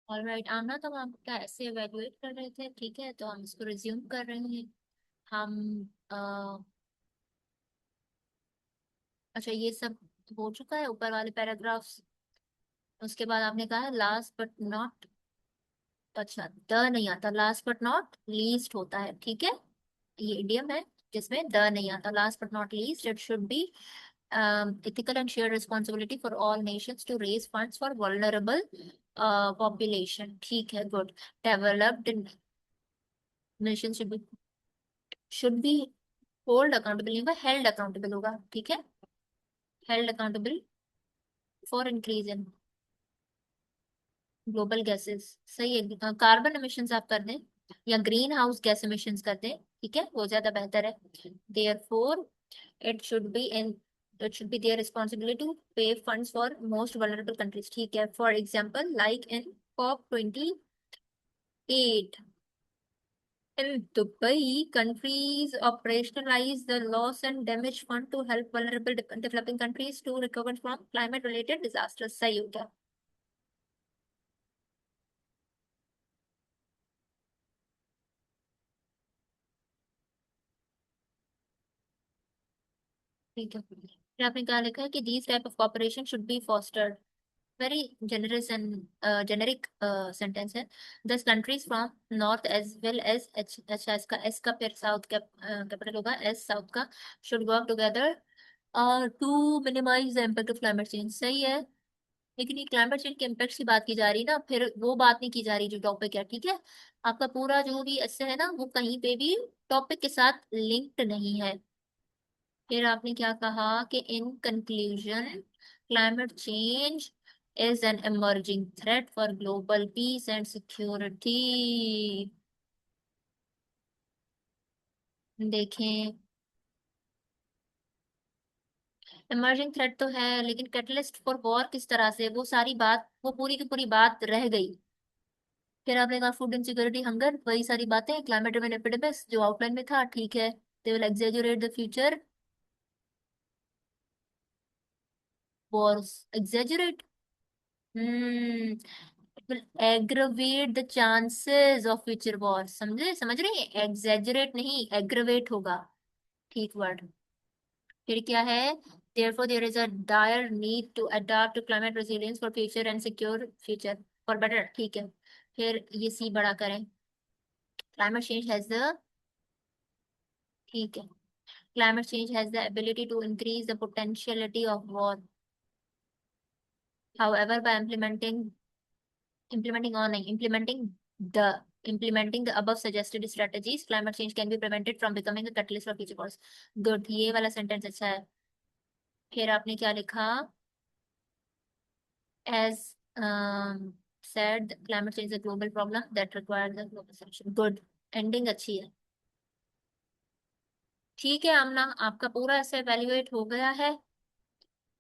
Alright आमना, तो हम आपका ऐसे एवेल्युएट कर रहे थे, ठीक है, तो हम इसको रिज्यूम कर रहे हैं। हम अच्छा, ये सब हो चुका है ऊपर वाले पैराग्राफ्स। उसके बाद आपने कहा लास्ट बट नॉट, अच्छा द नहीं आता, लास्ट बट नॉट लीस्ट होता है, ठीक है। ये इडियम है जिसमें द नहीं आता, last but not least it should B ethical and shared responsibility for all nations to raise funds for vulnerable population, ठीक है, good. developed nations should be hold accountable नहीं होगा, held accountable होगा, ठीक है, held accountable for increase in global gases, सही है। Carbon emissions आप कर दें या ग्रीन हाउस गैस एमिशंस कर दें, ठीक है, वो ज्यादा बेहतर है। Therefore it should be in it should be there responsibility to pay funds for most vulnerable countries, ठीक है। For example like in COP28 in Dubai, countries operationalize the loss and damage fund to help vulnerable developing countries to recover from climate related disasters, सही हो गया। ठीक है, फिर आपने कहा लिखा है कि these type of cooperation should be fostered, very generous and generic sentence है। दस countries from north as well as अच्छा इसका एस का फिर साउथ का कैपिटल होगा, एस साउथ का, should work together to minimise the impact of climate change, सही है। लेकिन ये क्लाइमेट चेंज के इम्पैक्ट की बात की जा रही है ना, फिर वो बात नहीं की जा रही जो टॉपिक है, ठीक है। आपका पूरा जो भी ऐसे है ना, वो कहीं पे भी टॉपिक के साथ लिंक्ड नहीं है। फिर आपने क्या कहा कि in conclusion climate change is an emerging threat for global peace and security। देखें, इमर्जिंग थ्रेट तो है, लेकिन कैटलिस्ट फॉर वॉर किस तरह से, वो सारी बात, वो पूरी की पूरी बात रह गई। फिर आपने कहा फूड इनसिक्योरिटी, हंगर, वही सारी बातें, क्लाइमेट ड्रिवन एपिडेमिक्स जो आउटलाइन में था, ठीक है। They will exaggerate the future Wars, exaggerate, will aggravate the chances of future wars, समझे, समझ रही है, एग्जेजरेट नहीं, एग्रवेट होगा, ठीक वर्ड। फिर क्या है, therefore there is a dire need to adapt to climate resilience for future and secure future for better, ठीक है। फिर ये सी बड़ा करें, climate change has the, ठीक है, climate change has the ability to increase the potentiality of war, however by implementing or नहीं, the implementing the above suggested strategies climate change can be prevented from becoming a catalyst for future wars, good, ये वाला sentence अच्छा है। फिर आपने क्या लिखा, as said climate change is a global problem that requires a global solution, good, ending अच्छी है। ठीक है आमना, आपका पूरा ऐसे एवेल्युएट हो गया है।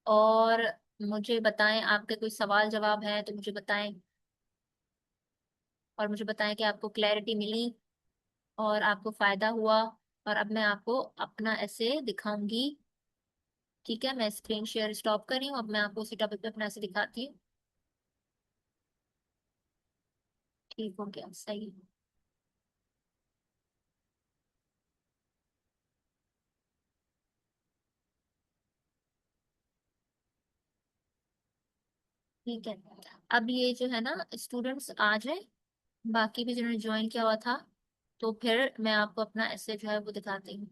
और मुझे बताएं, आपके कोई सवाल जवाब है तो मुझे बताएं, और मुझे बताएं कि आपको क्लैरिटी मिली और आपको फायदा हुआ। और अब मैं आपको अपना ऐसे दिखाऊंगी, ठीक है, मैं स्क्रीन शेयर स्टॉप कर रही हूँ, अब मैं आपको उसी टॉपिक पे अपना ऐसे दिखाती हूँ। ठीक हो गया, सही, ठीक है। अब ये जो है ना, स्टूडेंट्स आ जाए, बाकी भी जिन्होंने ज्वाइन किया हुआ था, तो फिर मैं आपको अपना ऐसे जो है वो दिखाती हूँ।